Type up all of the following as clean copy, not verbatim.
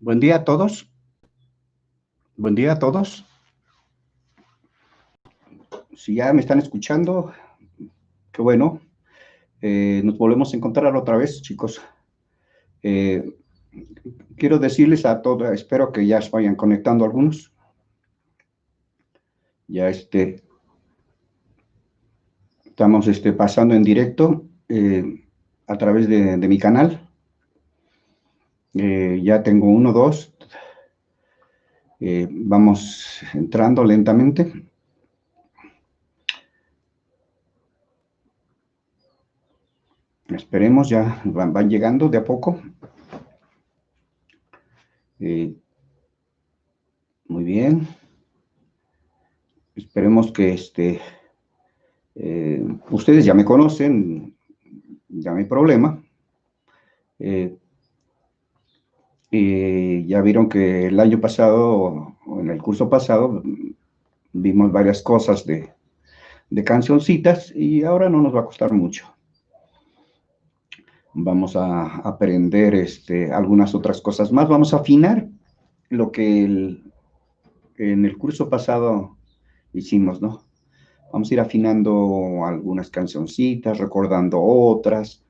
Buen día a todos. Buen día a todos. Si ya me están escuchando, qué bueno. Nos volvemos a encontrar otra vez, chicos. Quiero decirles a todos, espero que ya se vayan conectando algunos. Ya estamos pasando en directo a través de mi canal. Ya tengo uno, dos. Vamos entrando lentamente. Esperemos, ya van llegando de a poco. Muy bien. Esperemos que ustedes ya me conocen, ya no hay problema. Ya vieron que el año pasado, o en el curso pasado, vimos varias cosas de cancioncitas y ahora no nos va a costar mucho. Vamos a aprender algunas otras cosas más. Vamos a afinar lo que en el curso pasado hicimos, ¿no? Vamos a ir afinando algunas cancioncitas, recordando otras,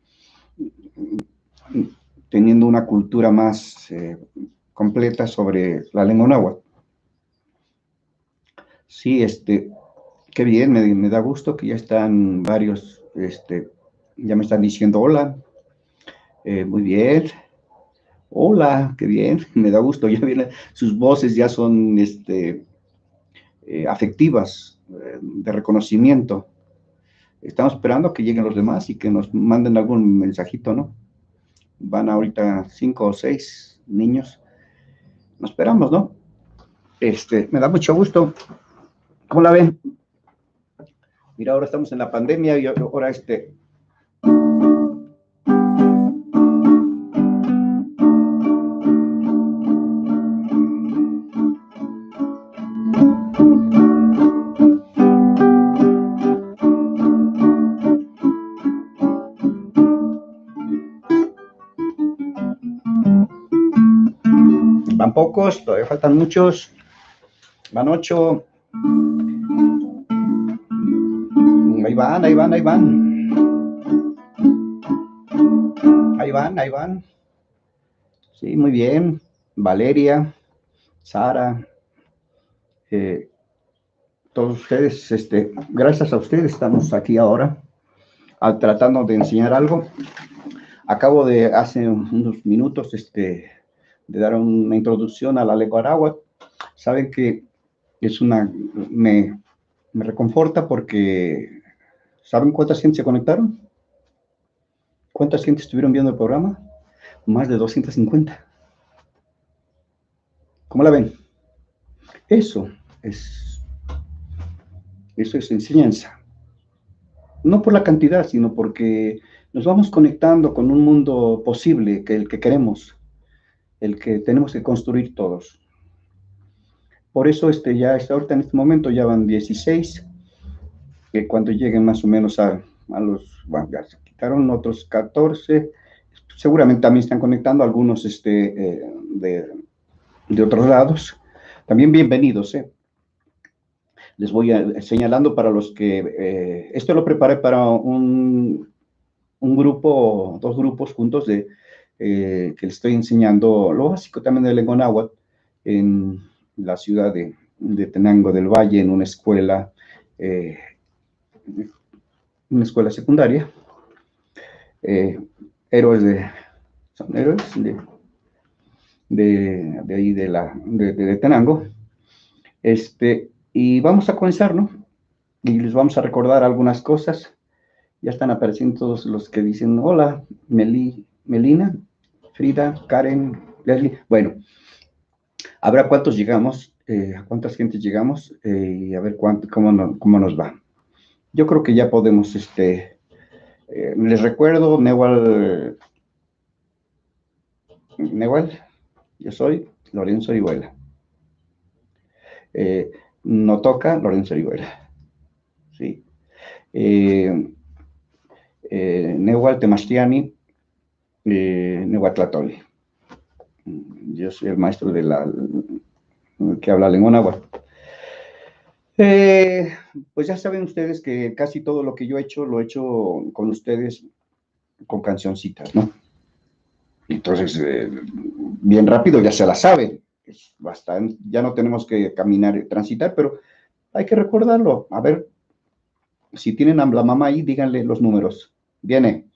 teniendo una cultura más completa sobre la lengua náhuatl. Sí, qué bien, me da gusto que ya están varios, ya me están diciendo hola, muy bien, hola, qué bien, me da gusto, ya vienen, sus voces ya son afectivas, de reconocimiento. Estamos esperando que lleguen los demás y que nos manden algún mensajito, ¿no? Van ahorita 5 o 6 niños. Nos esperamos, ¿no? Me da mucho gusto. ¿Cómo la ven? Mira, ahora estamos en la pandemia y ahora van pocos, todavía faltan muchos. Van 8. Ahí van, ahí van, ahí van. Ahí van, ahí van. Sí, muy bien. Valeria, Sara, todos ustedes, gracias a ustedes estamos aquí ahora tratando de enseñar algo. Acabo de hace unos minutos de dar una introducción a la lengua náhuatl. Saben que es me reconforta porque ¿saben cuántas gentes se conectaron? ¿Cuántas gentes estuvieron viendo el programa? Más de 250. ¿Cómo la ven? Eso es, eso es enseñanza. No por la cantidad, sino porque nos vamos conectando con un mundo posible, que el que queremos, el que tenemos que construir todos. Por eso ya ahorita en este momento ya van 16, que cuando lleguen más o menos a los, bueno, ya se quitaron otros 14, seguramente también están conectando algunos de otros lados. También bienvenidos, Les voy señalando para los que, esto lo preparé para un grupo, 2 grupos juntos que les estoy enseñando lo básico también de lengua náhuatl en la ciudad de Tenango del Valle, en una escuela secundaria. Son héroes de ahí de Tenango. Y vamos a comenzar, ¿no? Y les vamos a recordar algunas cosas. Ya están apareciendo todos los que dicen hola, Melina, Frida, Karen, Leslie. Bueno, habrá cuántos llegamos, a cuántas gentes llegamos y a ver cómo nos va. Yo creo que ya podemos, les recuerdo, Newell, yo soy Lorenzo Orihuela. No toca Lorenzo Orihuela. ¿Sí? Newell Temastiani, Nehuatlatoli. Yo soy el maestro de que habla lengua náhuatl. Pues ya saben ustedes que casi todo lo que yo he hecho, lo he hecho con ustedes con cancioncitas, ¿no? Entonces, bien rápido ya se la saben. Es bastante, ya no tenemos que caminar y transitar, pero hay que recordarlo. A ver, si tienen a la mamá ahí, díganle los números. Viene,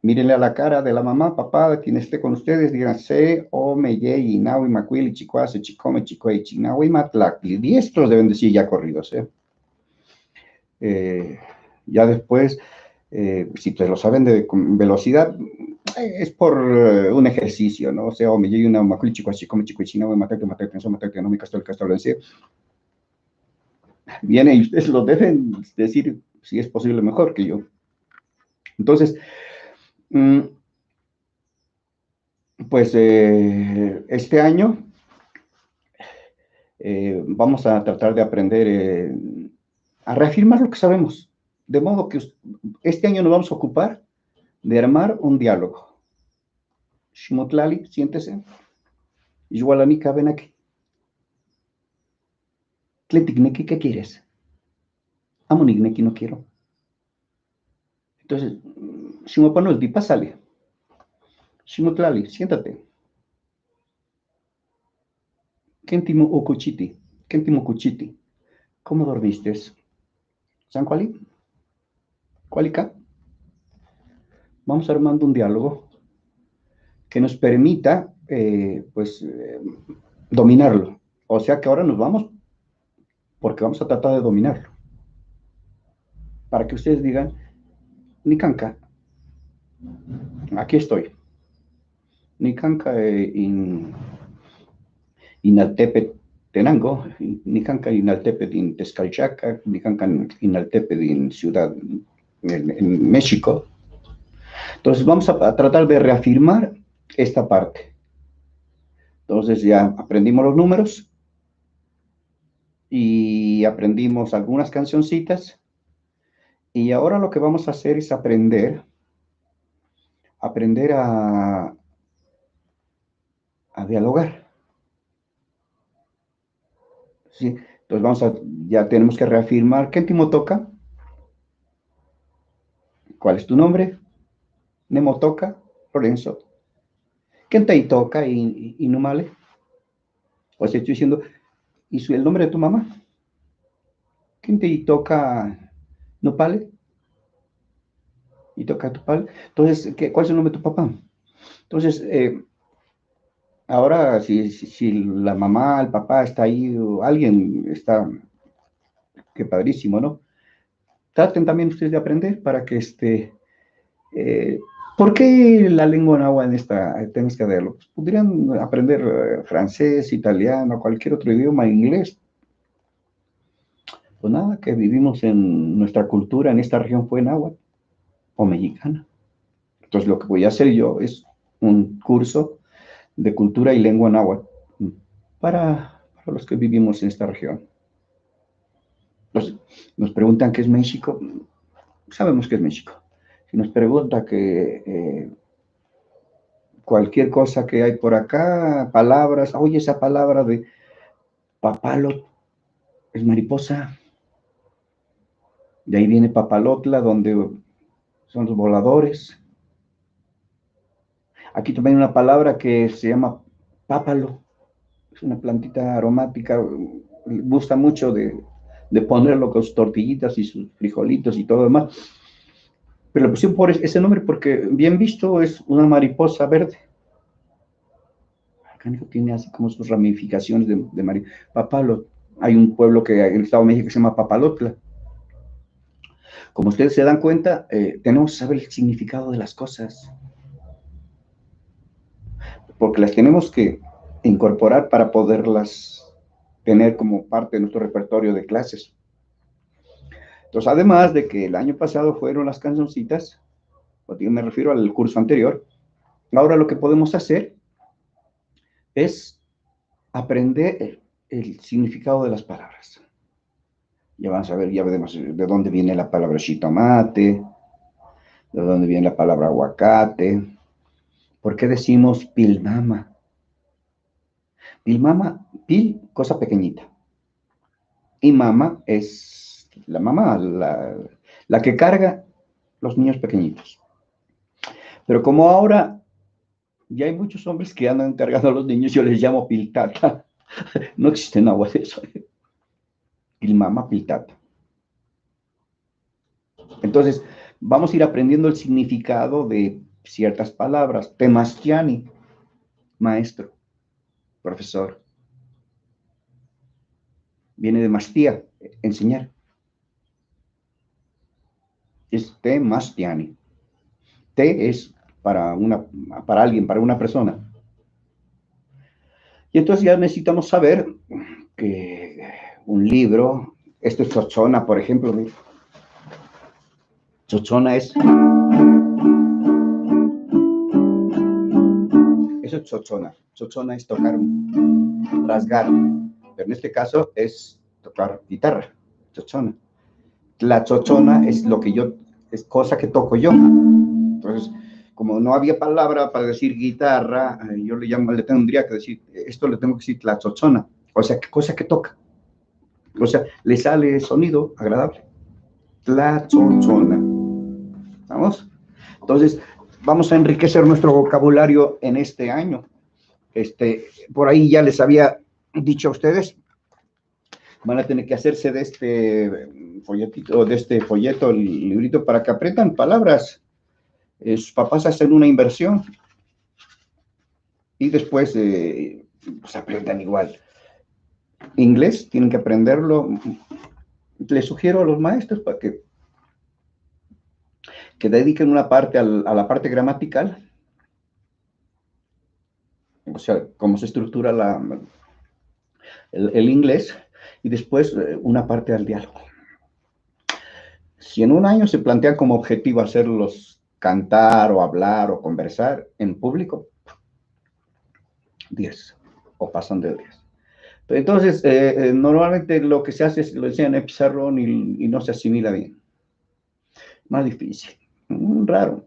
mírenle a la cara de la mamá, papá, quien esté con ustedes, digan C, O, Me, Ye, Inawi, Macuili, Chicoase, Chicome, Chicoe, Chinawi, Matlacli. Diestros deben decir ya corridos, ¿eh? Ya después, si te lo saben de velocidad, es por un ejercicio, ¿no? O sea, o me llegue una maculi chico, chico, chico, chino, matate, tenso, matate, no me castel, castelense. Viene y ustedes lo deben decir si es posible mejor que yo. Entonces, pues este año vamos a tratar de aprender a reafirmar lo que sabemos. De modo que este año nos vamos a ocupar de armar un diálogo. Shimotlali, siéntese. Igualanica, ven aquí. Tleticnequi, ¿qué quieres? Amonigneki, no quiero. Entonces, Shimopanolti, pásale. Shimotlali, siéntate. Kentimo okuchiti. Kentimo kuchiti. ¿Cómo dormiste? ¿San cuali? ¿Cualica? Vamos armando un diálogo que nos permita, dominarlo. O sea que ahora nos vamos porque vamos a tratar de dominarlo. Para que ustedes digan, Nikanka, aquí estoy. Nikanka inaltepe Tenango, Nikanka inaltepe in Tezcalchaca, Nikanka inaltepe in Ciudad, en México. Entonces vamos a tratar de reafirmar esta parte. Entonces ya aprendimos los números y aprendimos algunas cancioncitas. Y ahora lo que vamos a hacer es aprender a dialogar. ¿Sí? Entonces ya tenemos que reafirmar. ¿Qué timo toca? ¿Cuál es tu nombre? Nemo toca, Lorenzo. ¿Quién te toca y no male? O sea, estoy diciendo, ¿y el nombre de tu mamá? ¿Quién te toca no pale? ¿Y toca tu pale? Entonces, ¿cuál es el nombre de tu papá? Entonces, ahora si la mamá, el papá está ahí, o alguien está, qué padrísimo, ¿no? Traten también ustedes de aprender para que ¿por qué la lengua náhuatl tenemos que verlo? Pues podrían aprender francés, italiano, cualquier otro idioma, inglés. Pues nada, que vivimos en nuestra cultura, en esta región fue náhuatl o mexicana. Entonces lo que voy a hacer yo es un curso de cultura y lengua náhuatl para los que vivimos en esta región. Entonces, nos preguntan qué es México, sabemos qué es México. Si nos pregunta que cualquier cosa que hay por acá, palabras, oye, esa palabra de papalot es mariposa, de ahí viene papalotla, donde son los voladores. Aquí también hay una palabra que se llama pápalo, es una plantita aromática, gusta mucho de ponerlo con sus tortillitas y sus frijolitos y todo lo demás. Pero le pusieron por ese nombre porque bien visto es una mariposa verde. Tiene así como sus ramificaciones de mariposa. Papalot. Hay un pueblo en el Estado de México que se llama Papalotla. Como ustedes se dan cuenta, tenemos que saber el significado de las cosas. Porque las tenemos que incorporar para poderlas tener como parte de nuestro repertorio de clases. Entonces, además de que el año pasado fueron las cancioncitas, yo me refiero al curso anterior, ahora lo que podemos hacer es aprender el significado de las palabras. Ya vamos a ver, ya veremos de dónde viene la palabra jitomate, de dónde viene la palabra aguacate, por qué decimos pilmama, Ilmama, pil, cosa pequeñita. Y mama es la mamá, la que carga los niños pequeñitos. Pero como ahora ya hay muchos hombres que andan cargando a los niños, yo les llamo piltata. No existe en agua de eso. Ilmama, piltata. Entonces, vamos a ir aprendiendo el significado de ciertas palabras. Temastiani, maestro, profesor. Viene de mastía, enseñar. Es temastiani. Te es para alguien, para una persona. Y entonces ya necesitamos saber que un libro, esto es chochona, por ejemplo. Chochona es... Eso es chochona. Chochona es tocar, rasgar. Pero en este caso es tocar guitarra, chochona. La chochona es lo que yo, es cosa que toco yo. Entonces, como no había palabra para decir guitarra, yo le tendría que decir, esto le tengo que decir la chochona. O sea, ¿qué cosa que toca? O sea, le sale sonido agradable. La chochona. ¿Vamos? Entonces, vamos a enriquecer nuestro vocabulario en este año. Por ahí ya les había dicho a ustedes, van a tener que hacerse de este folletito, de este folleto, el librito, para que aprendan palabras. Sus papás hacen una inversión y después pues aprendan igual. Inglés, tienen que aprenderlo. Les sugiero a los maestros para que dediquen una parte a la parte gramatical, o sea, cómo se estructura el inglés, y después una parte al diálogo. Si en un año se plantea como objetivo hacerlos cantar o hablar o conversar en público, 10 o pasan de 10. Entonces, normalmente lo que se hace es lo enseñan en el pizarrón y no se asimila bien. Más difícil, raro.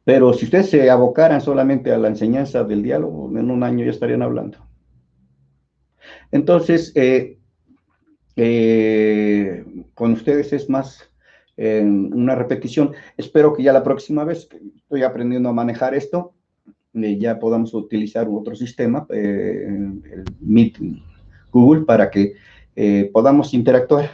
Pero si ustedes se abocaran solamente a la enseñanza del diálogo, en un año ya estarían hablando. Entonces, con ustedes es más una repetición. Espero que ya la próxima vez que estoy aprendiendo a manejar esto, ya podamos utilizar otro sistema, el Meet Google, para que podamos interactuar,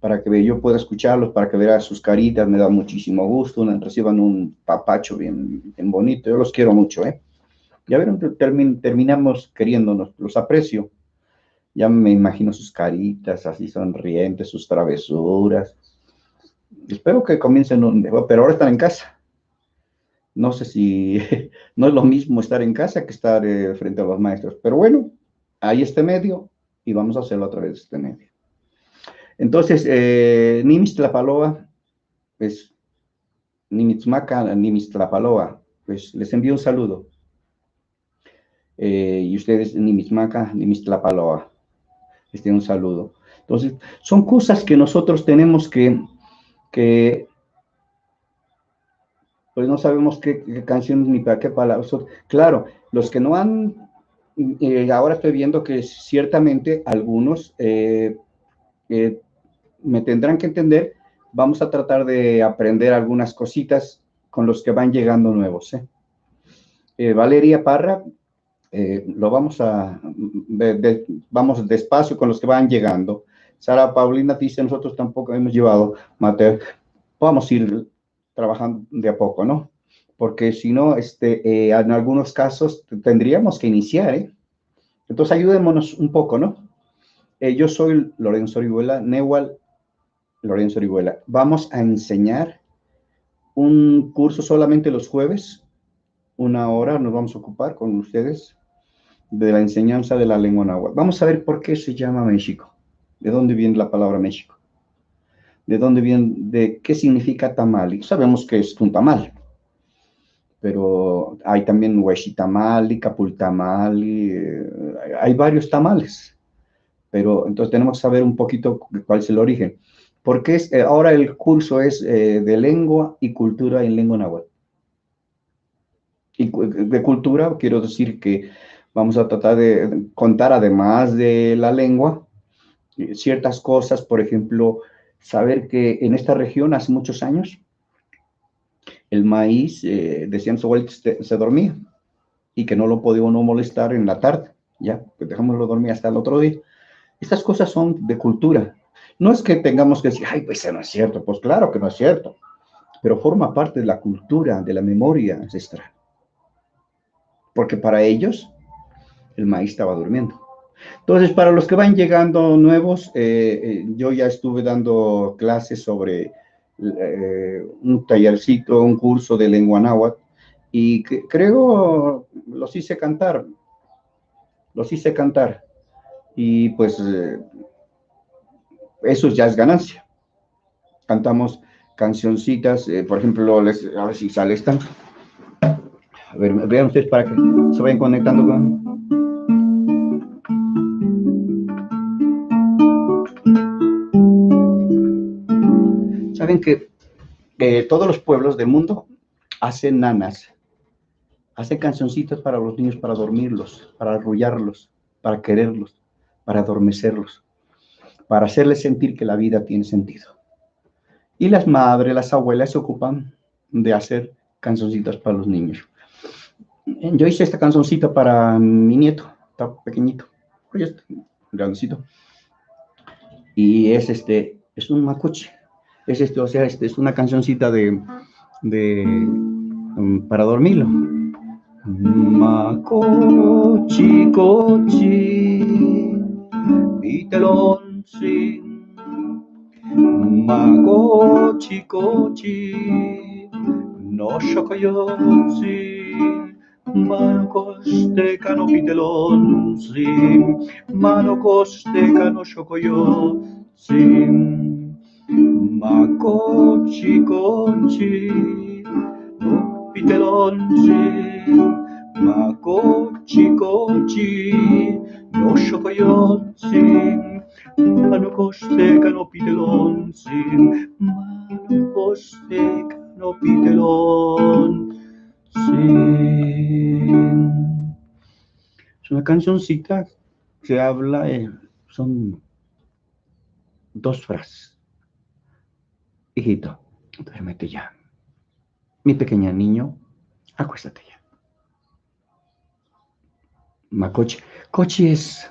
para que yo pueda escucharlos, para que vean sus caritas. Me da muchísimo gusto, reciban un papacho bien, bien bonito. Yo los quiero mucho, ¿eh? Ya vieron, terminamos queriéndonos, los aprecio. Ya me imagino sus caritas así sonrientes, sus travesuras. Espero que comiencen, pero ahora están en casa. No sé si no es lo mismo estar en casa que estar frente a los maestros. Pero bueno, hay este medio y vamos a hacerlo a través de este medio. Entonces, Nimis Tlapaloa, pues, Nimitzmaca, Nimis Tlapaloa, pues les envío un saludo. Y ustedes, Nimismaca, Nimis Tlapaloa, un saludo. Entonces, son cosas que nosotros tenemos que pues no sabemos qué canciones ni para qué palabras. Claro, los que no han, ahora estoy viendo que ciertamente algunos me tendrán que entender. Vamos a tratar de aprender algunas cositas con los que van llegando nuevos. Valeria Parra, lo vamos vamos despacio con los que van llegando. Sara Paulina dice, nosotros tampoco hemos llevado Mateo. Vamos a ir trabajando de a poco, ¿no? Porque si no, en algunos casos tendríamos que iniciar, ¿eh? Entonces ayudémonos un poco, ¿no? Yo soy Lorenzo Orihuela, Newal Lorenzo Orihuela. Vamos a enseñar un curso solamente los jueves, 1 hora nos vamos a ocupar con ustedes de la enseñanza de la lengua náhuatl. Vamos a ver por qué se llama México, de dónde viene la palabra México, de dónde viene, de qué significa tamal. Y sabemos que es un tamal, pero hay también huexitamali, capultamali, hay varios tamales, pero entonces tenemos que saber un poquito cuál es el origen. Porque ahora el curso es de lengua y cultura en lengua náhuatl. Y de cultura quiero decir que Vamos a tratar de contar, además de la lengua, ciertas cosas, por ejemplo, saber que en esta región hace muchos años el maíz, decían su abuelita, se dormía y que no lo podía uno molestar en la tarde, ya, pues dejámoslo dormir hasta el otro día. Estas cosas son de cultura. No es que tengamos que decir, ay, pues eso no es cierto, pues claro que no es cierto, pero forma parte de la cultura, de la memoria ancestral, porque para ellos el maíz estaba durmiendo. Entonces, para los que van llegando nuevos, yo ya estuve dando clases sobre un tallercito, un curso de lengua náhuatl, y creo los hice cantar, y pues eso ya es ganancia. Cantamos cancioncitas, por ejemplo, a ver si sale esta. A ver, vean ustedes para que se vayan conectando con... Saben que todos los pueblos del mundo hacen nanas, hacen cancioncitas para los niños, para dormirlos, para arrullarlos, para quererlos, para adormecerlos, para hacerles sentir que la vida tiene sentido. Y las madres, las abuelas se ocupan de hacer cancioncitas para los niños. Yo hice esta cancioncita para mi nieto, está pequeñito, ya está grandecito, y es un macuche, o sea, es una cancioncita de para dormirlo. Macochi, cochi, pitelonzi, macochi, cochi, no shokoyonzi, manocoste cano pitelonzi, manocoste cano shokoyonzi, macochi, cochi, pitelonzi, macochi, cochi, no shokoyonzi, manocoste cano pitelonzi, manocoste cano pitelonzi. Es una cancioncita que habla, son dos frases. Hijito, duérmete ya. Mi pequeño niño, acuéstate ya. Macochi. Cochi es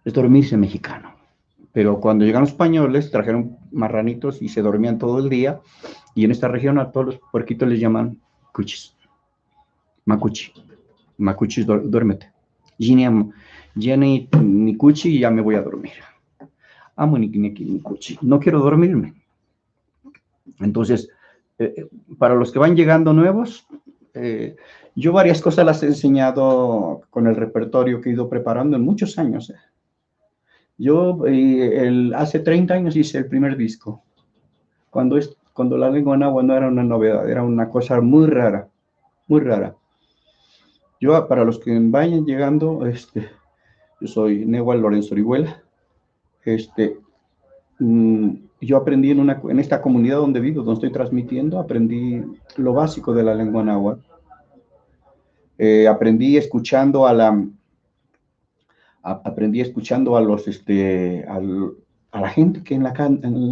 dormirse mexicano. Pero cuando llegaron los españoles, trajeron marranitos y se dormían todo el día. Y en esta región a todos los puerquitos les llaman cuchis. Macuchi. Macuchi, duérmete. Jenny, ni cuchi y ya me voy a dormir. Amo ni cuchi. No quiero dormirme. Entonces, para los que van llegando nuevos, yo varias cosas las he enseñado con el repertorio que he ido preparando en muchos años. Yo hace 30 años hice el primer disco, cuando la lengua náhuatl no era una novedad, era una cosa muy rara, muy rara. Yo, para los que vayan llegando, yo soy Neual Lorenzo Orihuela. Yo aprendí en esta comunidad donde vivo, donde estoy transmitiendo, aprendí lo básico de la lengua náhuatl. Aprendí escuchando a la gente que en la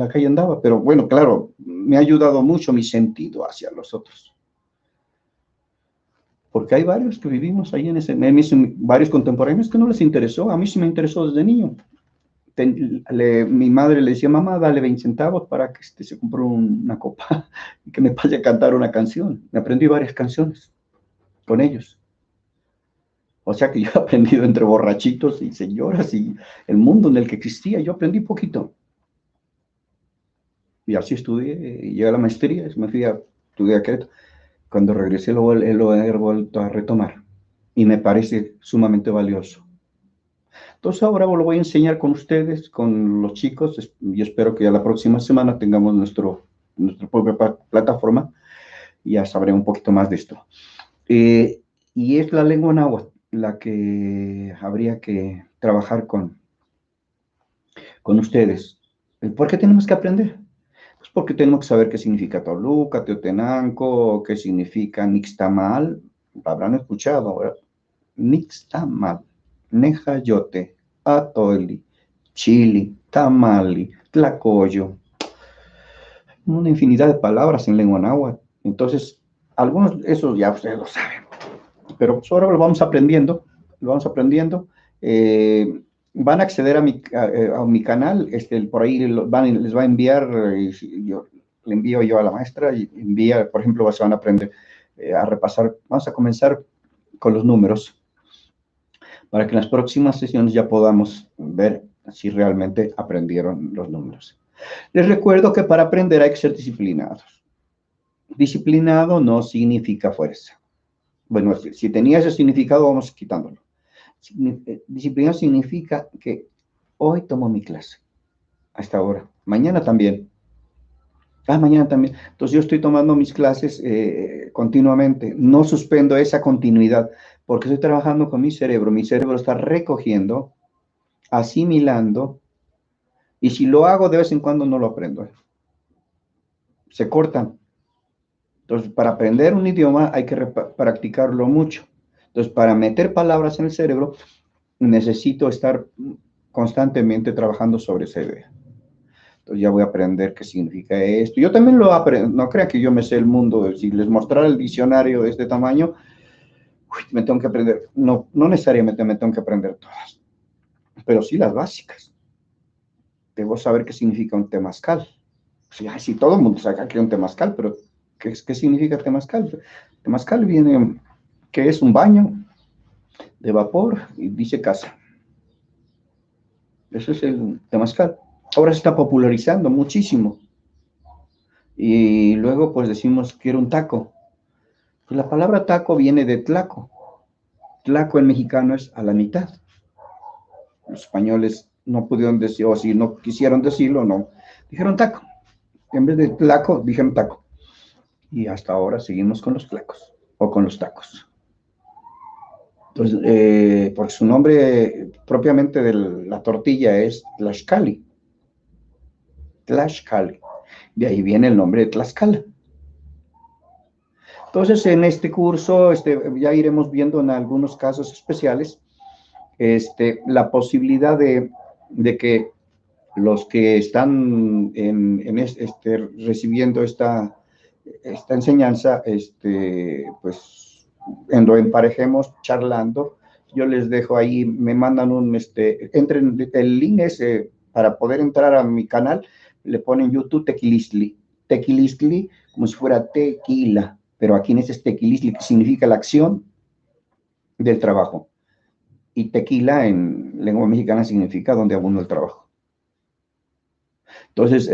calle andaba, pero bueno, claro, me ha ayudado mucho mi sentido hacia los otros. Porque hay varios que vivimos ahí varios contemporáneos que no les interesó, a mí sí me interesó desde niño. Mi madre le decía, mamá, dale 20 centavos para que se compre una copa y que me pase a cantar una canción. Me aprendí varias canciones con ellos. O sea que yo he aprendido entre borrachitos y señoras y el mundo en el que existía, yo aprendí poquito. Y así estudié, y llegué a la maestría, me fui a estudiar Querétaro. Cuando regresé lo he vuelto a retomar y me parece sumamente valioso. Entonces ahora lo voy a enseñar con ustedes, con los chicos, y espero que a la próxima semana tengamos nuestra propia plataforma y ya sabré un poquito más de esto. Y es la lengua náhuatl la que habría que trabajar con ustedes. ¿Por qué tenemos que aprender? Pues porque tenemos que saber qué significa Toluca, Teotenanco, qué significa Nixtamal, habrán escuchado, ¿verdad? nixtamal, nejayote, atoli, chili, tamali, tlacoyo, una infinidad de palabras en lengua náhuatl. Entonces, algunos de esos ya ustedes lo saben, pero pues ahora lo vamos aprendiendo, lo vamos aprendiendo. Van a acceder a mi canal, por ahí les va a enviar, yo le envío yo a la maestra y envía, por ejemplo, se van a aprender a repasar, vamos a comenzar con los números, para que en las próximas sesiones ya podamos ver si realmente aprendieron los números. Les recuerdo que para aprender hay que ser disciplinados. Disciplinado no significa fuerza. Bueno, si tenía ese significado, vamos quitándolo. Disciplinado significa que hoy tomo mi clase, hasta ahora, mañana también. Mañana también. Entonces yo estoy tomando mis clases continuamente, no suspendo esa continuidad, porque estoy trabajando con mi cerebro está recogiendo, asimilando, y si lo hago de vez en cuando no lo aprendo. Se cortan. Entonces, para aprender un idioma hay que practicarlo mucho. Entonces, para meter palabras en el cerebro, necesito estar constantemente trabajando sobre esa idea. Entonces, ya voy a aprender qué significa esto. Yo también lo aprendo. No crean que yo me sé el mundo. Si les mostrara el diccionario de este tamaño, me tengo que aprender. No necesariamente me tengo que aprender todas, pero sí las básicas. Debo saber qué significa un temazcal. Sí, todo el mundo sabe que es un temazcal, pero ¿qué significa temazcal? Temazcal viene, que es un baño de vapor y dice casa. Eso es el temazcal. Ahora se está popularizando muchísimo. Y luego pues decimos quiero un taco. Pues la palabra taco viene de tlaco. Tlaco en mexicano es a la mitad. Los españoles no pudieron decir, o si no quisieron decirlo, no. Dijeron taco. En vez de tlaco, dijeron taco. Y hasta ahora seguimos con los tlacos o con los tacos. Entonces, porque su nombre propiamente de la tortilla es Tlaxcali. Tlaxcali. De ahí viene el nombre de Tlaxcala. Entonces, en este curso ya iremos viendo en algunos casos especiales la posibilidad de que los que están recibiendo esta enseñanza, pues, lo emparejemos charlando. Yo les dejo ahí, me mandan entren, el link es para poder entrar a mi canal, le ponen YouTube Tequilistli, Tequilistli, como si fuera tequila, pero aquí en este es Tequilistli, que significa la acción del trabajo. Y tequila en lengua mexicana significa donde abunda el trabajo. Entonces,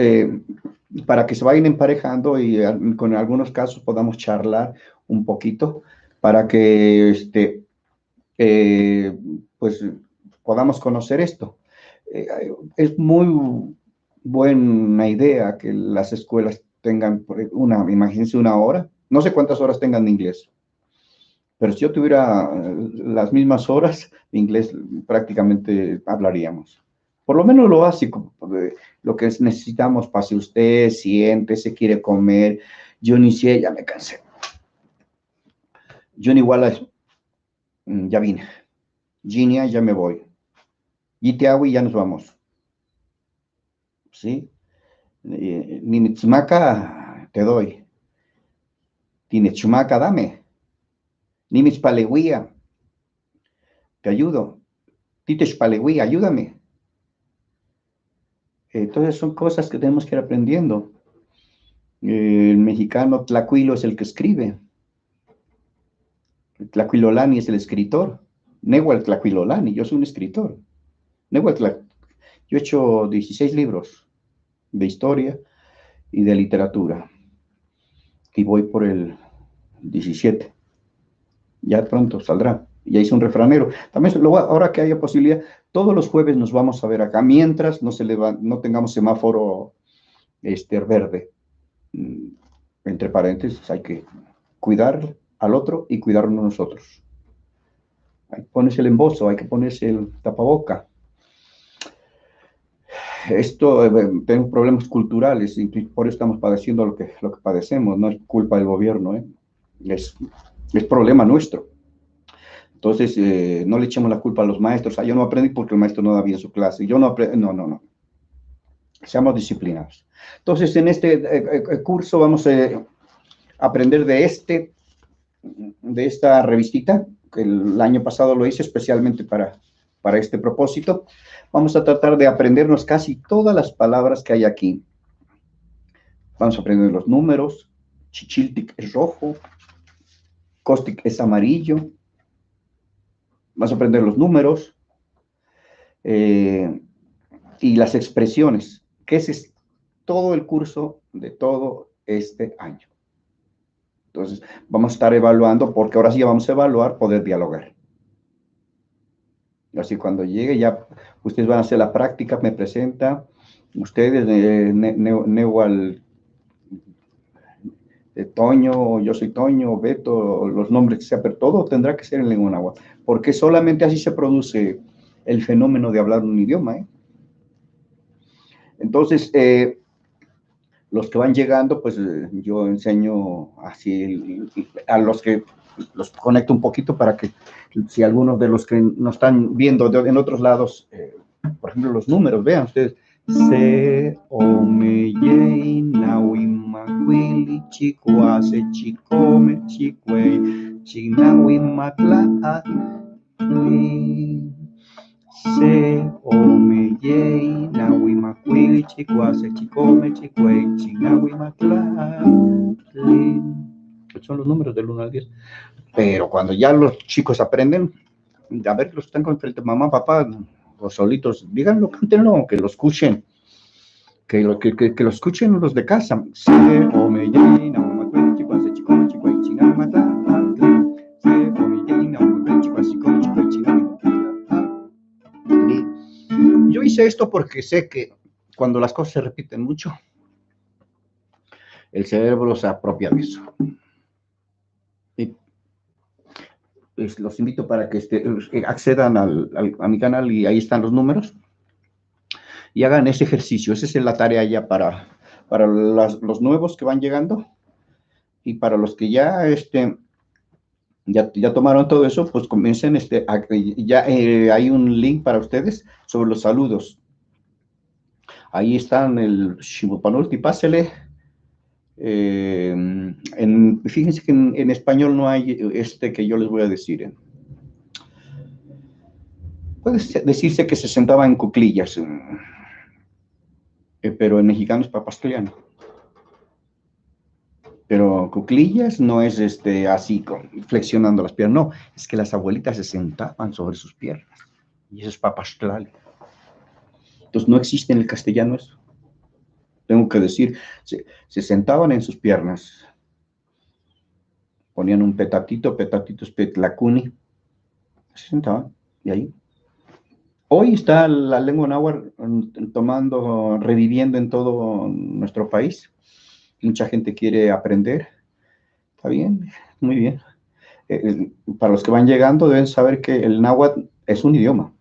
para que se vayan emparejando y con algunos casos podamos charlar un poquito para que pues podamos conocer esto. Es muy buena idea que las escuelas tengan imagínense una hora, no sé cuántas horas tengan de inglés, pero si yo tuviera las mismas horas de inglés, prácticamente hablaríamos. Por lo menos lo básico, lo que necesitamos, pase usted, siéntese, quiere comer. Yo ni sé, ya me cansé. Yo igual ya vine. Ginia, ya me voy. Yiteawi, ya nos vamos. ¿Sí? Nimitzmaca, te doy. Tinechumaca, dame. Nimitzpaleguía, te ayudo. Titechpaleguía, ayúdame. Entonces son cosas que tenemos que ir aprendiendo. El mexicano tlacuilo es el que escribe. Tlacuilolani es el escritor. Nehual Tlacuilolani, yo soy un escritor. Yo he hecho 16 libros de historia y de literatura. Y voy por el 17. Ya pronto saldrá. Ya hice un refranero. También ahora que haya posibilidad, todos los jueves nos vamos a ver acá, mientras no tengamos semáforo verde. Entre paréntesis, hay que cuidar al otro y cuidarnos nosotros. Hay que ponerse el embozo, hay que ponerse el tapaboca. Tenemos problemas culturales y por eso estamos padeciendo lo que padecemos. No es culpa del gobierno, es problema nuestro. Entonces, no le echemos la culpa a los maestros. Yo no aprendí porque el maestro no da bien su clase. Yo no aprendí. No, no, no. Seamos disciplinados. Entonces, en este curso vamos a aprender de esta revistita, que el año pasado lo hice especialmente para este propósito. Vamos a tratar de aprendernos casi todas las palabras que hay aquí. Vamos a aprender los números. Chichiltic es rojo. Costic es amarillo. Vamos a aprender los números y las expresiones, que ese es todo el curso de todo este año. Entonces, vamos a estar evaluando, porque ahora sí vamos a evaluar poder dialogar. Así cuando llegue ya, ustedes van a hacer la práctica, me presenta, ustedes, Neual, Toño, yo soy Toño, Beto, los nombres que sea, pero todo tendrá que ser en lengua náhuatl, porque solamente así se produce el fenómeno de hablar un idioma. Entonces, los que van llegando, pues yo enseño así a los que los conecto un poquito para que si algunos de los que nos están viendo en otros lados, por ejemplo, los números, vean ustedes, se omeye nawi makwili chicuase chicome chicue chinawi matla se omeye nawi makwili chicuase chicome chicue chinawi matla. Son los números del 1 al 10. Pero cuando ya los chicos aprenden, a ver, los están con frente, mamá, papá, los solitos, díganlo, cántenlo, que lo escuchen. Que lo escuchen los de casa. Se omeye nawi makwili chicuase chicome chicue chinawi matla. Se omeye nawi makwili chicuase chicome chicue chinawi matla. Yo hice esto porque sé que cuando las cosas se repiten mucho, el cerebro se apropia de eso. Y pues, los invito para que accedan a mi canal y ahí están los números y hagan ese ejercicio. Esa es la tarea ya para los nuevos que van llegando y para los que ya, ya tomaron todo eso, pues comiencen, ya hay un link para ustedes sobre los saludos. Ahí están el Shibupanulti, pásele. Fíjense que en español no hay que yo les voy a decir. Puede decirse que se sentaba en cuclillas, pero en mexicano es papastoliano. Pero cuclillas no es así, flexionando las piernas, no, es que las abuelitas se sentaban sobre sus piernas, y eso es papastlali. Entonces no existe en el castellano eso. Tengo que decir, se sentaban en sus piernas, ponían un petatito es petlacuni, se sentaban, y ahí. Hoy está la lengua náhuatl reviviendo en todo nuestro país. Mucha gente quiere aprender. Está bien, muy bien. Para los que van llegando deben saber que el náhuatl es un idioma,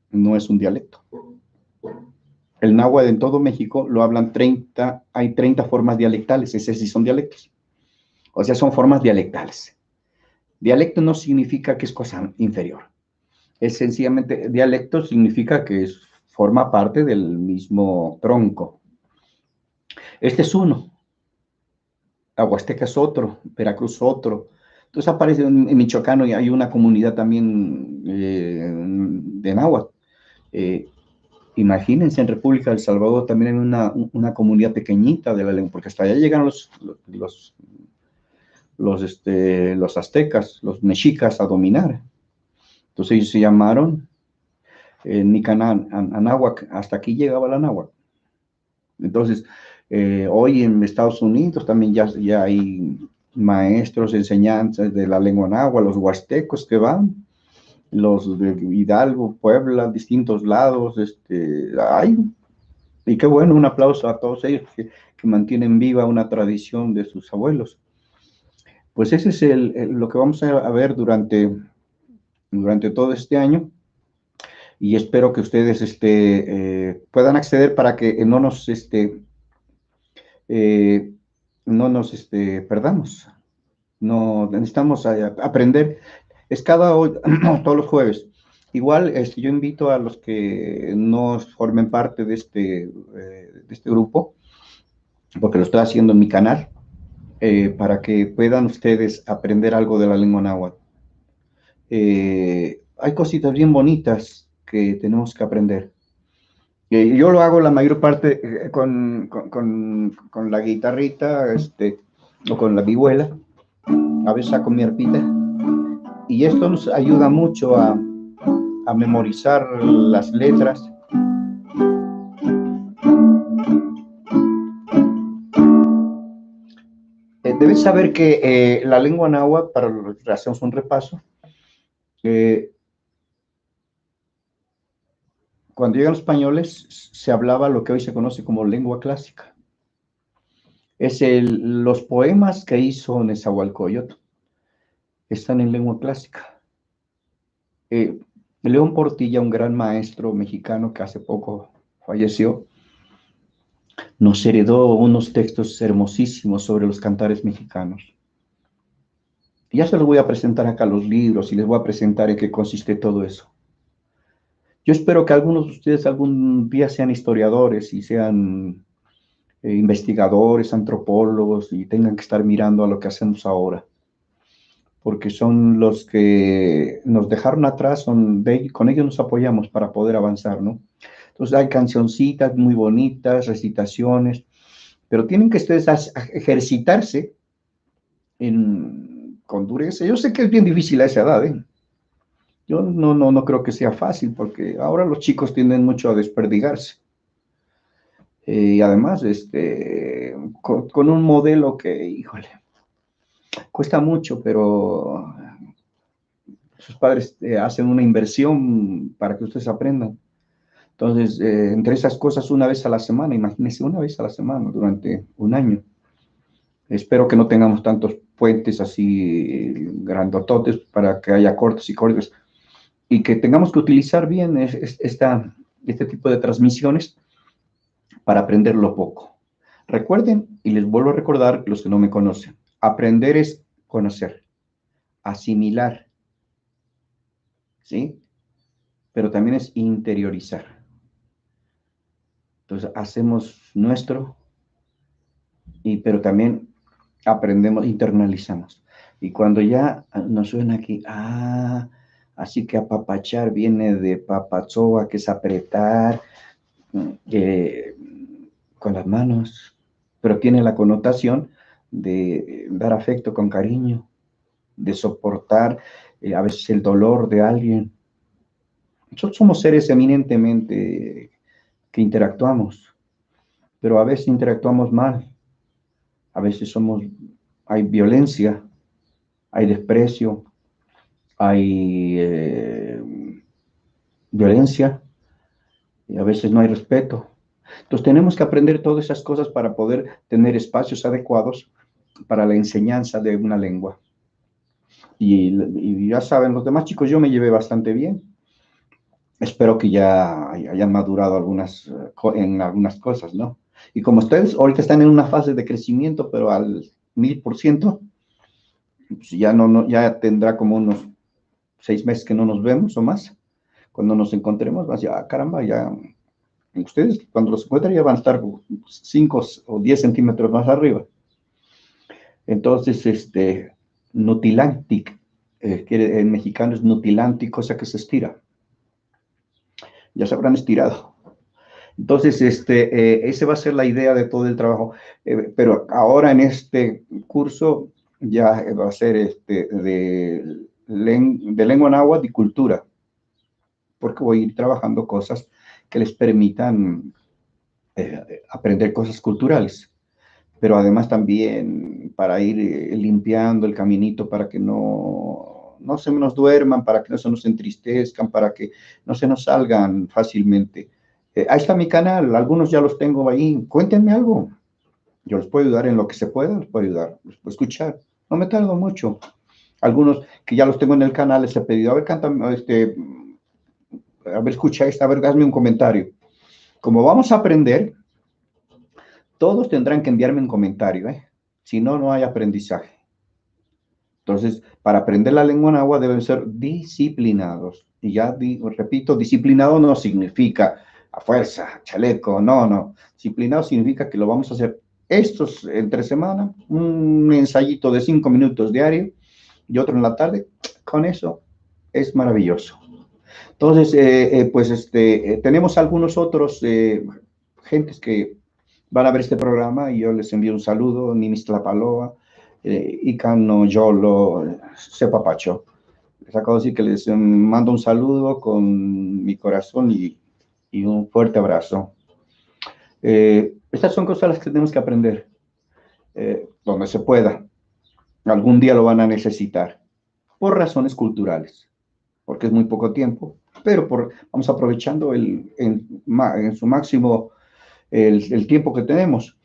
no es un dialecto. El náhuatl en todo México lo hablan hay 30 formas dialectales, esas sí son dialectos. O sea, son formas dialectales. Dialecto no significa que es cosa inferior. Es sencillamente, dialecto significa que forma parte del mismo tronco. Este es uno. Aguasteca es otro, Veracruz otro. Entonces aparece en Michoacán y hay una comunidad también de náhuatl. Imagínense, en República del Salvador también hay una comunidad pequeñita de la lengua, porque hasta allá llegan los aztecas, los mexicas a dominar. Entonces ellos se llamaron Nicanán, Anáhuac, hasta aquí llegaba la náhuatl. Entonces, hoy en Estados Unidos también ya hay maestros, enseñanzas de la lengua náhuatl, los huastecos que van, los de Hidalgo, Puebla, distintos lados, hay. Y qué bueno, un aplauso a todos ellos que mantienen viva una tradición de sus abuelos. Pues ese es lo que vamos a ver durante todo este año. Y espero que ustedes puedan acceder para que no nos perdamos. No necesitamos aprender. Es todos los jueves. Igual yo invito a los que no formen parte de este grupo, porque lo estoy haciendo en mi canal, para que puedan ustedes aprender algo de la lengua náhuatl. Hay cositas bien bonitas que tenemos que aprender. Yo lo hago la mayor parte con la guitarrita, o con la vihuela. A veces saco mi arpita. Y esto nos ayuda mucho a memorizar las letras. Debes saber que la lengua náhuatl, para lo que hacemos un repaso, cuando llegan los españoles se hablaba lo que hoy se conoce como lengua clásica. Los poemas que hizo Nezahualcóyotl están en lengua clásica. León Portilla, un gran maestro mexicano que hace poco falleció, nos heredó unos textos hermosísimos sobre los cantares mexicanos. Y ya se los voy a presentar acá los libros y les voy a presentar en qué consiste todo eso. Yo espero que algunos de ustedes algún día sean historiadores y sean investigadores, antropólogos y tengan que estar mirando a lo que hacemos ahora, porque son los que nos dejaron atrás, con ellos nos apoyamos para poder avanzar, ¿no? Entonces hay cancioncitas muy bonitas, recitaciones, pero tienen que ustedes ejercitarse con dureza. Yo sé que es bien difícil a esa edad, ¿eh? Yo no creo que sea fácil, porque ahora los chicos tienden mucho a desperdigarse. Y además, con un modelo que, híjole, cuesta mucho, pero sus padres hacen una inversión para que ustedes aprendan. Entonces, entre esas cosas, una vez a la semana, imagínense, una vez a la semana durante un año. Espero que no tengamos tantos puentes así grandototes para que haya cortes y cortes, y que tengamos que utilizar bien este tipo de transmisiones para aprenderlo poco. Recuerden, y les vuelvo a recordar los que no me conocen, aprender es conocer, asimilar, ¿sí? Pero también es interiorizar. Entonces, hacemos nuestro, pero también aprendemos, internalizamos. Y cuando ya nos suena aquí, así que apapachar viene de papazoa, que es apretar con las manos, pero tiene la connotación de dar afecto con cariño, de soportar a veces el dolor de alguien. Nosotros somos seres eminentemente que interactuamos, pero a veces interactuamos mal. A veces hay violencia, hay desprecio, hay violencia, y a veces no hay respeto. Entonces tenemos que aprender todas esas cosas para poder tener espacios adecuados para la enseñanza de una lengua. Y ya saben, los demás chicos, yo me llevé bastante bien. Espero que ya hayan madurado en algunas cosas, ¿no? Y como ustedes ahorita están en una fase de crecimiento, pero al 1000%, pues ya tendrá como unos 6 meses que no nos vemos o más. Cuando nos encontremos, vas a caramba, ya ustedes cuando los encuentren ya van a estar 5 o 10 centímetros más arriba. Entonces, nutilantic, en mexicano es nutilantic, cosa que se estira. Ya se habrán estirado. Entonces, esa va a ser la idea de todo el trabajo. Pero ahora en este curso ya va a ser de lengua náhuatl y cultura, porque voy a ir trabajando cosas que les permitan aprender cosas culturales, pero además también para ir limpiando el caminito para que no se nos duerman, para que no se nos entristezcan, para que no se nos salgan fácilmente. Ahí está mi canal, algunos ya los tengo ahí, cuéntenme algo. Yo les puedo ayudar en lo que se pueda, les puedo ayudar, les puedo escuchar. No me tardo mucho. Algunos que ya los tengo en el canal les he pedido, a ver, cántame, a ver, escucha esta, a ver, hazme un comentario. Como vamos a aprender, todos tendrán que enviarme un comentario, ¿eh? Si no, no hay aprendizaje. Entonces, para aprender la lengua náhuatl deben ser disciplinados. Y ya repito, disciplinado no significa a fuerza, chaleco, no, no. Disciplinado significa que lo vamos a hacer estos entre semana, un ensayito de 5 minutos diario y otro en la tarde. Con eso es maravilloso. Entonces, tenemos algunos otros gentes que van a ver este programa y yo les envío un saludo, Nimis Tlapaloa, Icano Yolo, Sepapacho. Les acabo de decir que les mando un saludo con mi corazón y un fuerte abrazo. Estas son cosas las que tenemos que aprender, donde se pueda. Algún día lo van a necesitar, por razones culturales, porque es muy poco tiempo, pero vamos aprovechando en su máximo el tiempo que tenemos.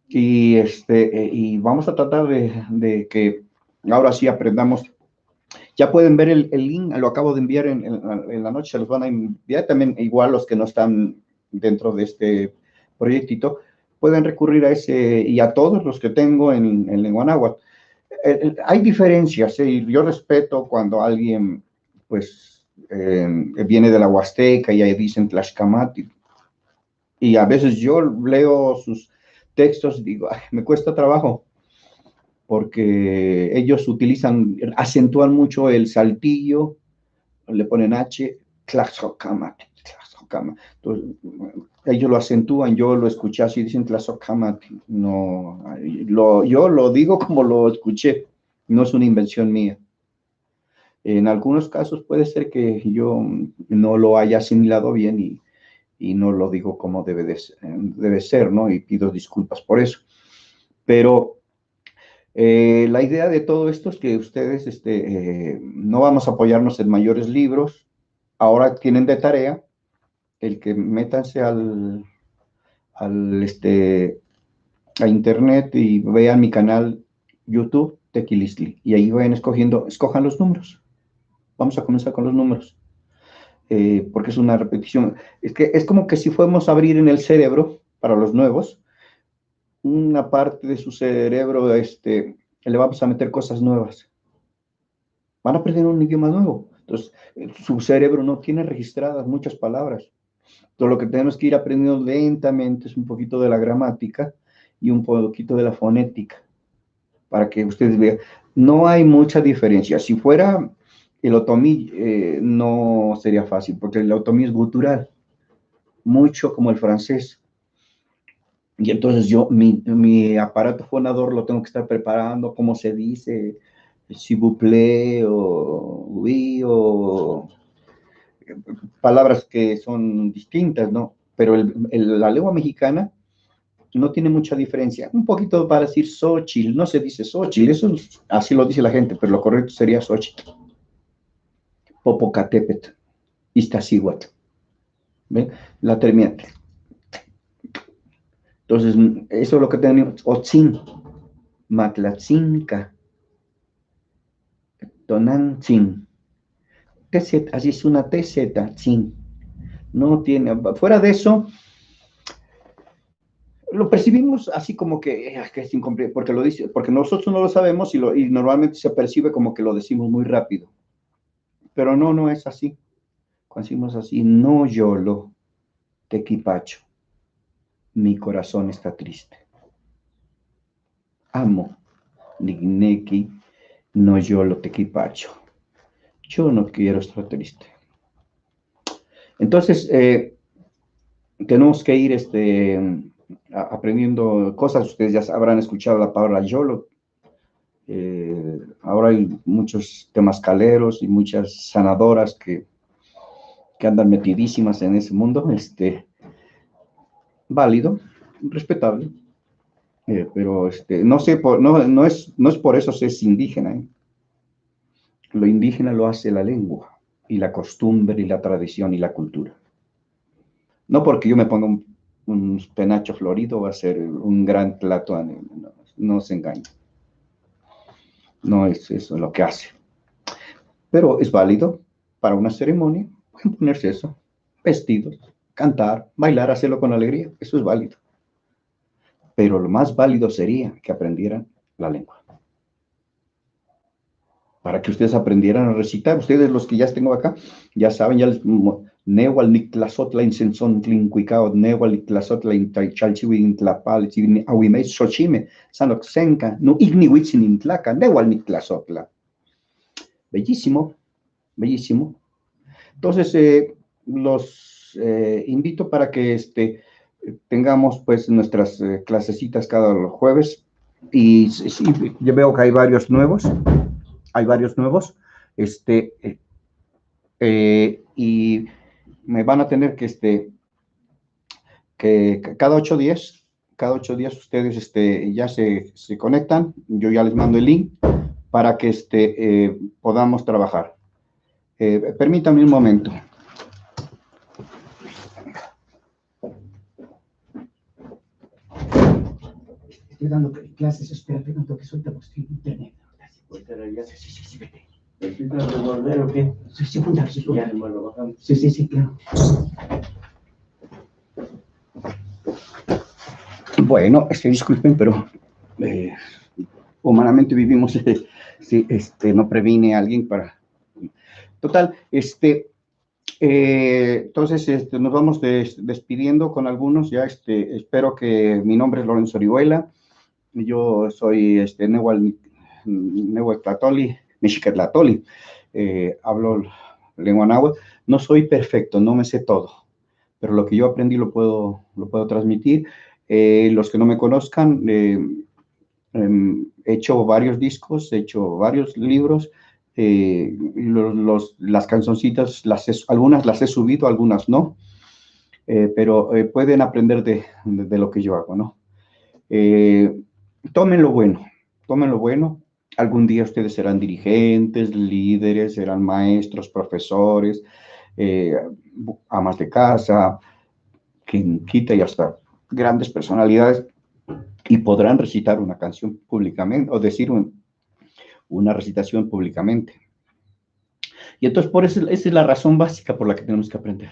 Y vamos a tratar de que ahora sí aprendamos. Ya pueden ver el link, lo acabo de enviar en la noche, se los van a enviar también, igual los que no están dentro de este proyectito, pueden recurrir a ese y a todos los que tengo en lengua náhuatl. Hay diferencias, y yo respeto cuando alguien, pues, viene de la Huasteca y ahí dicen Tlaxcamati, y a veces yo leo sus textos y digo, ay, me cuesta trabajo, porque ellos acentúan mucho el saltillo, le ponen H, Tlaxcamati, Tlaxcamati. Entonces, ellos lo acentúan, yo lo escuché así, dicen Tlaxcamati. No, yo lo digo como lo escuché, no es una invención mía. En algunos casos puede ser que yo no lo haya asimilado bien y no lo digo como debe ser, ¿no? Y pido disculpas por eso. Pero la idea de todo esto es que ustedes no vamos a apoyarnos en mayores libros. Ahora tienen de tarea el que métanse a internet y vean mi canal YouTube, Tequilistli, y ahí vayan escojan los números. Vamos a comenzar con los números, porque es una repetición. Es como que si fuéramos a abrir en el cerebro, para los nuevos, una parte de su cerebro, le vamos a meter cosas nuevas. Van a aprender un idioma nuevo. Entonces, su cerebro no tiene registradas muchas palabras. Todo lo que tenemos que ir aprendiendo lentamente es un poquito de la gramática y un poquito de la fonética, para que ustedes vean. No hay mucha diferencia. Si fuera el otomí, no sería fácil, porque el otomí es gutural, mucho como el francés. Y entonces mi aparato fonador lo tengo que estar preparando, como se dice, s'il vous plaît, o oui, o palabras que son distintas, ¿no? Pero la lengua mexicana no tiene mucha diferencia. Un poquito para decir Xochitl, no se dice Xochitl, eso así lo dice la gente, pero lo correcto sería Xochitl. Popocatépetl, Iztaccíhuatl. ¿Ven? La termina. Entonces, eso es lo que tenemos. Otzin, Matlatzinca, Tonantzin. TZ, así es una TZ, Tzin. No tiene, fuera de eso, lo percibimos así como que es incompleto, porque lo dice, porque nosotros no lo sabemos y normalmente se percibe como que lo decimos muy rápido. Pero no es así. Cuando decimos así, no yolo, tequipacho, mi corazón está triste. Amo, nigneki, no yolo, tequipacho. Yo no quiero estar triste. Entonces, tenemos que ir aprendiendo cosas. Ustedes ya habrán escuchado la palabra yolo. Ahora hay muchos temascaleros y muchas sanadoras que andan metidísimas en ese mundo. Válido, respetable. Pero no sé, no es por eso se es indígena. Lo indígena lo hace la lengua y la costumbre y la tradición y la cultura. No porque yo me ponga un penacho florido va a ser un gran plato, no se engañe. No es eso lo que hace. Pero es válido para una ceremonia, pueden ponerse eso, vestidos, cantar, bailar, hacerlo con alegría, eso es válido. Pero lo más válido sería que aprendieran la lengua. para que ustedes aprendieran a recitar. Ustedes, los que ya tengo acá, ya saben, ya les... Newal Nictlasotla in Senson Tlincuicao, Newal Nictlasotla in Chalchiwi in Tlapal, Awime Xochime, Sanoxenca, no Igniwitzin in Tlaca, Newal Nictlasotla. Bellísimo, bellísimo. Entonces, los invito para que tengamos pues nuestras clasecitas cada jueves. Y sí, yo veo que hay varios nuevos. Y me van a tener que cada 8 días, ustedes ya se conectan, yo ya les mando el link para que podamos trabajar. Permítanme un momento. Estoy dando clases, espérate, no que suelta internet. Sí, vete. ¿Necesitas devolver o qué? Sí, juntar, sí, ya, bueno, bajamos. Sí, claro. Bueno, disculpen, pero humanamente vivimos, no previne a alguien para... Total, entonces nos vamos despidiendo con algunos, ya espero que mi nombre es Lorenzo Orihuela, yo soy Nehua Tlatoli, Mexicatlatoli, hablo lengua náhuatl, no soy perfecto, no me sé todo, pero lo que yo aprendí lo puedo transmitir. Los que no me conozcan, he hecho varios discos, he hecho varios libros, las cancioncitas, algunas las he subido, algunas no, pero pueden aprender de lo que yo hago, ¿no? Tomen lo bueno. Algún día ustedes serán dirigentes, líderes, serán maestros, profesores, amas de casa, quien quita y hasta grandes personalidades, y podrán recitar una canción públicamente o decir una recitación públicamente. Y entonces, por eso, esa es la razón básica por la que tenemos que aprender.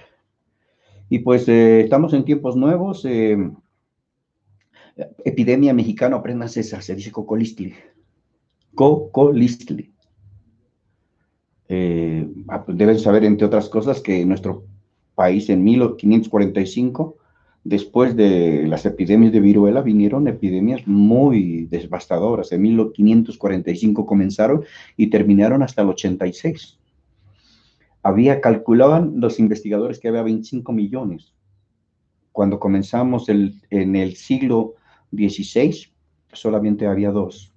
Y pues estamos en tiempos nuevos. Epidemia mexicana, aprendas esa, se dice cocolistli. Cocolistli. Deben saber, entre otras cosas, que nuestro país en 1545, después de las epidemias de viruela, vinieron epidemias muy devastadoras. En 1545 comenzaron y terminaron hasta el 86. Calculaban los investigadores que había 25 millones. Cuando comenzamos en el siglo XVI, solamente había 2.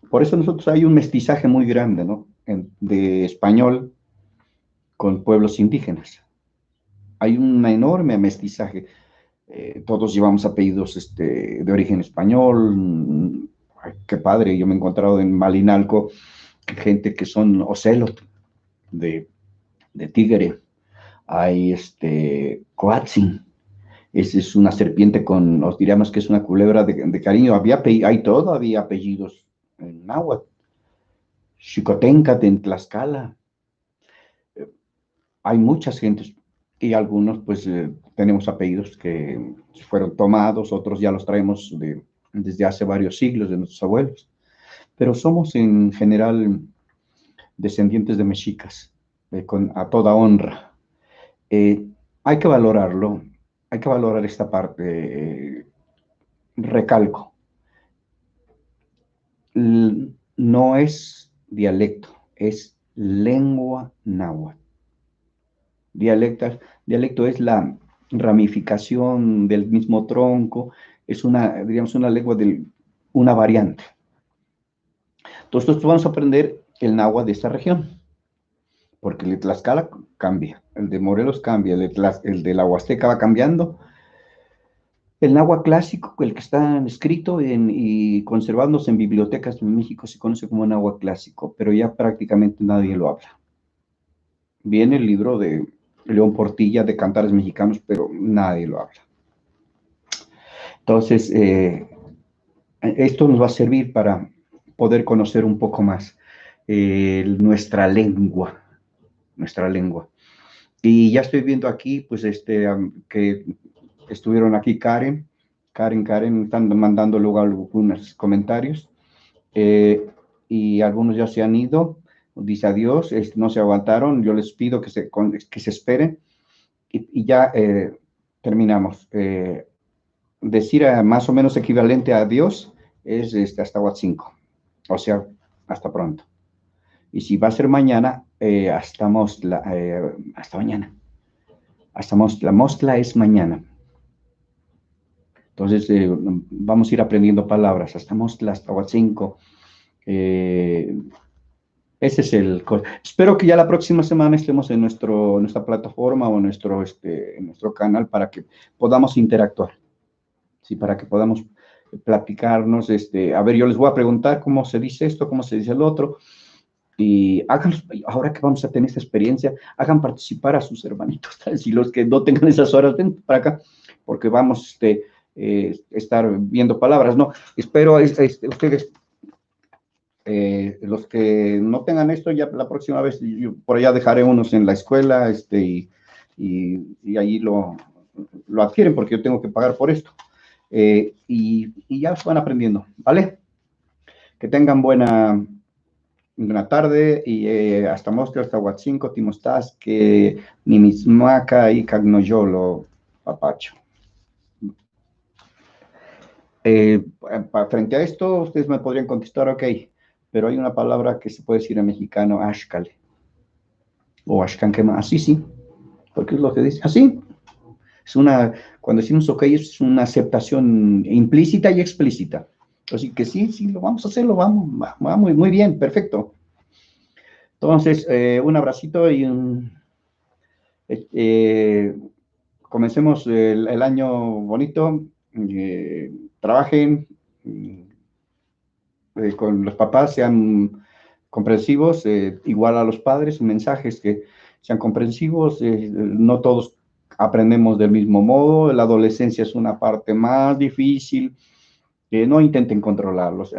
Por eso nosotros hay un mestizaje muy grande, ¿no? De español con pueblos indígenas. Hay un enorme mestizaje. Todos llevamos apellidos de origen español. Ay, qué padre, yo me he encontrado en Malinalco gente que son ocelot de tigre. Hay coatzin. Esa es una serpiente os diríamos que es una culebra de cariño. Hay todavía apellidos en náhuatl. Xicoténcatl en Tlaxcala. Hay muchas gentes y algunos pues tenemos apellidos que fueron tomados, otros ya los traemos desde hace varios siglos de nuestros abuelos, pero somos en general descendientes de mexicas, a toda honra. Hay que valorarlo, hay que valorar esta parte. Recalco, no es dialecto, es lengua náhuatl. Dialecto es la ramificación del mismo tronco, es digamos, una lengua una variante. Entonces, nosotros vamos a aprender el náhuatl de esta región, porque el de Tlaxcala cambia, el de Morelos cambia, el de la Huasteca va cambiando. El náhuatl clásico, el que está escrito y conservándose en bibliotecas en México, se conoce como náhuatl clásico, pero ya prácticamente nadie lo habla. Viene el libro de León Portilla de Cantares Mexicanos, pero nadie lo habla. Entonces, esto nos va a servir para poder conocer un poco más nuestra lengua. Y ya estoy viendo aquí, pues, que estuvieron aquí Karen, están mandando luego algunos comentarios. y algunos ya se han ido, dice adiós, no se aguantaron, yo les pido que se esperen y ya terminamos. Decir más o menos equivalente a adiós es hasta Wat 5, o sea, hasta pronto. Y si va a ser mañana, hasta mañana. Hasta Mostla. Mostla es mañana. Entonces, vamos a ir aprendiendo palabras. Hasta Mostla, hasta Wat 5. Ese es espero que ya la próxima semana estemos en nuestra plataforma o en nuestro canal para que podamos interactuar. Sí, para que podamos platicarnos. A ver, yo les voy a preguntar cómo se dice esto, cómo se dice el otro. Y ahora que vamos a tener esta experiencia, hagan participar a sus hermanitos, si los que no tengan esas horas, ven para acá, porque vamos a estar viendo palabras, ¿no? Espero ustedes, los que no tengan esto, ya la próxima vez, yo por allá dejaré unos en la escuela, y ahí lo adquieren, porque yo tengo que pagar por esto. Y ya se van aprendiendo, ¿vale? Que tengan buena tarde y hasta Mostra, hasta Wat 5, Timostas, que Nimismaca y Cagnoyolo, papacho. Frente a esto, ustedes me podrían contestar, ok, pero hay una palabra que se puede decir en mexicano, ashkale, o ashkanquema, así sí, porque es lo que dice, así. Cuando decimos ok, es una aceptación implícita y explícita. Así que sí, lo vamos a hacer, va muy bien, perfecto. Entonces, un abracito y comencemos el año bonito. Trabajen con los papás, sean comprensivos, igual a los padres, mensajes que sean comprensivos. No todos aprendemos del mismo modo, la adolescencia es una parte más difícil. No intenten controlarlos.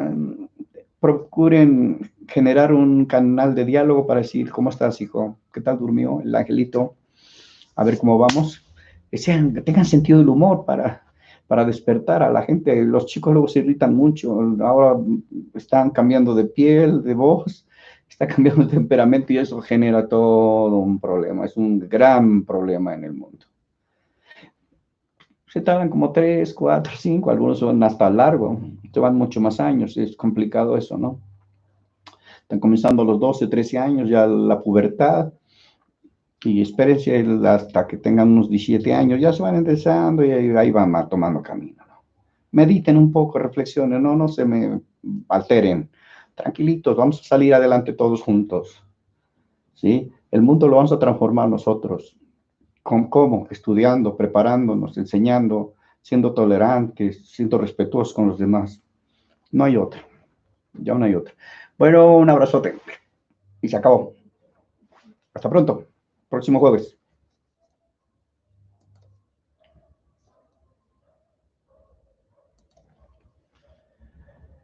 Procuren generar un canal de diálogo para decir, ¿cómo estás, hijo? ¿Qué tal durmió el angelito? A ver cómo vamos. Que tengan sentido del humor para despertar a la gente. Los chicos luego se irritan mucho. Ahora están cambiando de piel, de voz, está cambiando de temperamento y eso genera todo un problema. Es un gran problema en el mundo. Se tardan como 3, 4, 5, algunos son hasta largo, se van mucho más años, es complicado eso, ¿no? Están comenzando a los 12, 13 años, ya la pubertad, y espérense hasta que tengan unos 17 años, ya se van empezando y ahí van tomando camino, ¿no? Mediten un poco, reflexionen, no se me alteren, tranquilitos, vamos a salir adelante todos juntos, ¿sí? El mundo lo vamos a transformar nosotros. ¿Cómo? Estudiando, preparándonos, enseñando, siendo tolerantes, siendo respetuosos con los demás. No hay otra. Ya no hay otra. Bueno, un abrazote. Y se acabó. Hasta pronto. Próximo jueves.